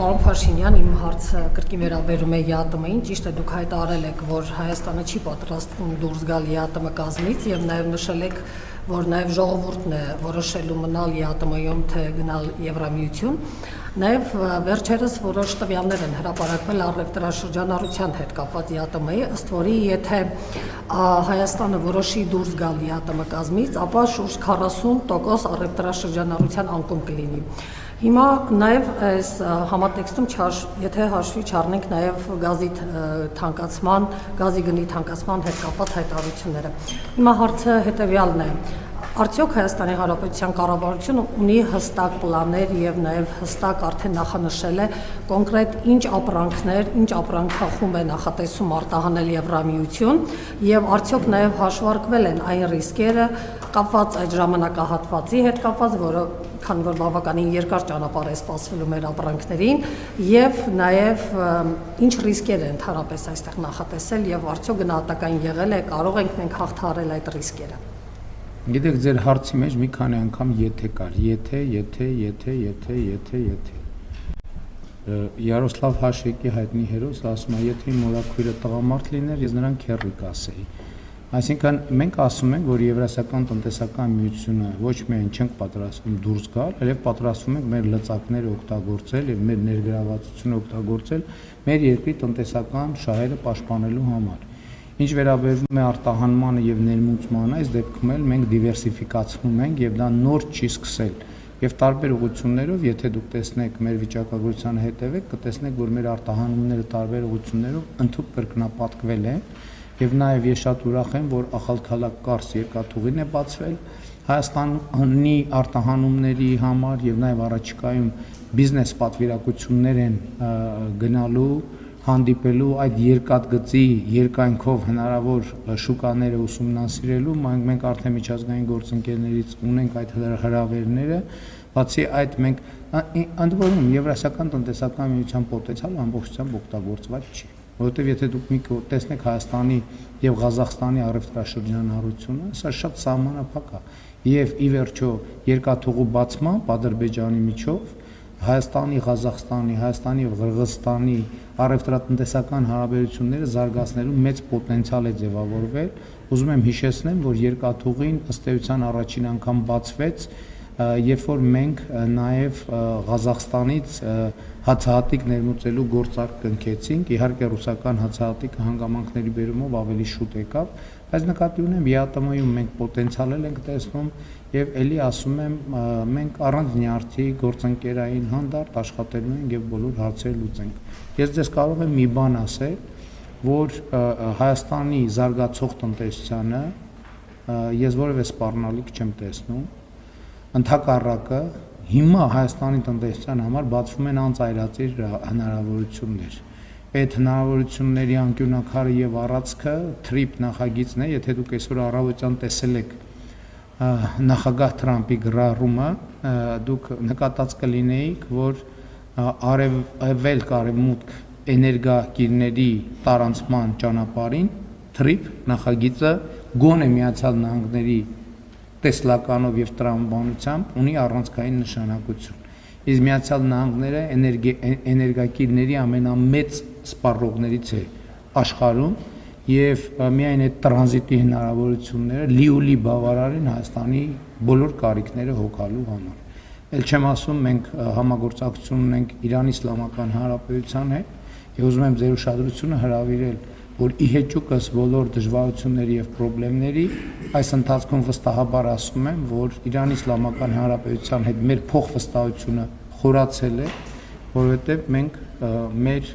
Պարոն Փաշինյան, իմ հարցը կրկին վերաբերում է ԵԱՏՄ-ին, ճիշտ է դուք հայտարարել եք, որ Հայաստանը չի պատրաստվում դուրս գալ ԵԱՏՄ կազմից եւ նաեւ նշել եք, որ նաեւ ժողովուրդն է որոշելու մնալ ԵԱՏՄ-ում թե գնալ Եվրամիություն, նաեւ վերջերս որոշ տվյալներ են հրապարակվել առևտրաշրջանառության հետ կապված ԵԱՏՄ-ի, ըստ որի եթե Հայաստանը որոշի դուրս գալ ԵԱՏՄ կազմից, ապա շուրջ 40% առևտրաշրջանառության անկում կլինի։ Հիմա նաև այս համատեքստում եթե հաշվի չառնենք նաև գազի թանկացման, գազի գնի թանկացման հետ կապված հայտարարությունները։ Հիմա հարցը հետևյալն է. արդյոք Հայաստանի Հանրապետության կառավարությունը ունի հստակ պլաններ եւ նաև հստակ արդեն նախանշել է կոնկրետ ինչ ապրանքներ, ինչ ապրանքախումբ է նախատեսում արտահանել Եվրամիություն եւ արդյոք նաև հաշվարկվել են այն ռիսկերը կապված այդ ժամանակահատվածի հետ կապված, որը քանի որ բավականին երկար ճանապարհ է սպասվելու մեր ապրանքներին եւ նաեւ ինչ ռիսկեր են ընդհանրապես այստեղ նախատեսել եւ արդյոք գնահատական եղել է, կարող ենք մենք հաղթահարել այդ ռիսկերը։ Գիտեք, ձեր հարցի մեջ մի քանի անգամ եթե կար, եթե։ Յարոսլավ Հաշեկի հայտնի հերոս ասում է, եթե իմ մորաքույրը տղամարդ լիներ, ես նրան քեռի կասեի։ Այսինքն մենք ասում ենք, որ Եվրասիական տնտեսական միությունը ոչ միայն չենք պատրաստվում դուրս գալ, այլև պատրաստվում ենք մեր լծակները օգտագործել եւ մեր ներգրավվածությունը օգտագործել մեր երկրի տնտեսական շահերը պաշտպանելու համար։ Ինչ վերաբերում է արտահանմանը եւ ներմուծմանը, այս դեպքում էլ մենք դիվերսիֆիկացնում ենք եւ դա նոր չի սկսել։ Եվ տարբեր ուղղություններով, եթե դուք տեսնեք մեր վիճակագրությանը հետևեք, կտեսնեք, որ մեր արտահանումները տարբեր ուղղություններով ընդհանուր կրկնապատկվել են։ Եվ նաև ես շատ ուրախ եմ, որ Ախալքալակ-Կարս երկաթուղին է բացվել Հայաստանի արտահանումների համար եւ նաև առաջիկայում բիզնես պատվիրակություններ են գնալու, հանդիպելու այդ երկաթգծի երկայնքով հնարավոր շուկաները ուսումնասիրելու, մենք արդեն միջազգային գործընկերներից ունենք այդ հրավերները, բացի այդ մենք ընդ որում Եվրասիական տնտեսական միության պոտենցիալը ամբողջությամբ օգտագործված չի։ Որովհետև եթե դուք տեսնեք Հայաստանի եւ Ղազախստանի առևտրաշրջանառությունը, սա շատ սահմանափակ է։ Եվ ի վերջո երկաթուղու բացմամբ Ադրբեջանի միջով Հայաստանի, Ղազախստանի, Հայաստանի եւ Ղրղըզստանի առևտրատնտեսական հարաբերությունները զարգացնելու մեծ պոտենցիալ է ձևավորվել։ Ուզում եմ հիշեցնեմ, որ երկաթուղին ըստ էության առաջին անգամ բացվեց, երբ որ մենք նաև Ղազախստանից հացահատիկ ներմուծելու գործարք կնքեցինք, իհարկե ռուսական հացահատիկը հանգամանքների բերումով ավելի շուտ եկավ, բայց նկատի ունեմ ԵԱՏՄ-ում մենք պոտենցիալ ենք տեսնում եւ ելի ասում եմ մենք առանց նյարդի գործընկերային հանդարտ աշխատելու ենք եւ բոլոր հարցերը լուծենք։ Ես ձեզ կարող եմ մի բան ասել, որ Հայաստանի զարգացող տնտեսությանը ես որևէ սպառնալիք չեմ տեսնում, ընդհակառակը հիմա Հայաստանի տնտեսության համար բացվում են անծայրածիր հնարավորություններ։ Այդ հնարավորությունների անկյունակարը եւ առածքը TRIP նախագիծն է, եթե դուք այսօր առավոտյան տեսել եք նախագահ Թրամփի գրառումը, դուք նկատած կլինեիք, որ արևելք-արևմուտք էներգակիրների տարանցման ճանապարհին TRIP նախագիծը գոնե Միացյալ Նահանգների տեսլականով եւ տրամաբանությամբ ունի առանցքային նշանակություն։ Իսկ Միացյալ Նահանգները էներգակիրների ամենամեծ սպառողներից է աշխարհում եւ միայն այդ տրանզիտի հնարավորությունները լիուլի բավարար են Հայաստանի բոլոր կարիքները հոգալու համար։ Էլ չեմ ասում, մենք համագործակցություն ունենք Իրանի Իսլամական Հանրապետության հետ եւ ուզում եմ ձեր ուշադրությունը հրավիրել, որ ի հեճուկս բոլոր դժվարությունների եւ խնդիրների այս ընթացքում վստահաբար ասում եմ, որ Իրանի Իսլամական Հանրապետության հետ մեր փոխվստահությունը խորացել է, որովհետեւ մենք մեր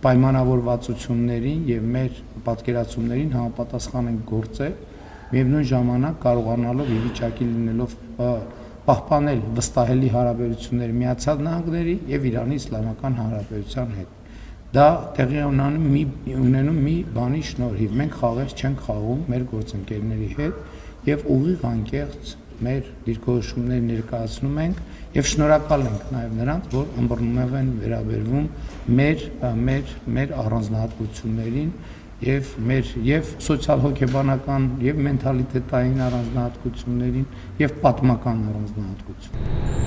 պայմանավորվածություններին եւ մեր պատկերացումներին համապատասխան ենք գործել, միևնույն ժամանակ կարողանալով ի վիճակի լինելով պահպանել վստահելի հարաբերություններ Միացյալ Նահանգների եւ Իրանի Իսլամական Հանրապետության հետ։ Դա տեղի ունենում մի բանի շնորհիվ։ Մենք խաղեր չենք խաղում մեր գործընկերների հետ եւ ուղիղ անկեղծ մեր դիրքորոշումներ ներկայացնում ենք եւ շնորհակալ ենք նաեւ նրանց, որ ըմբռնումով են վերաբերվում մեր առանձնահատկություններին եւ սոցիալ-հոգեբանական եւ մենթալիտետային առանձնահատկություններին եւ պատմական առանձնահատկություններին։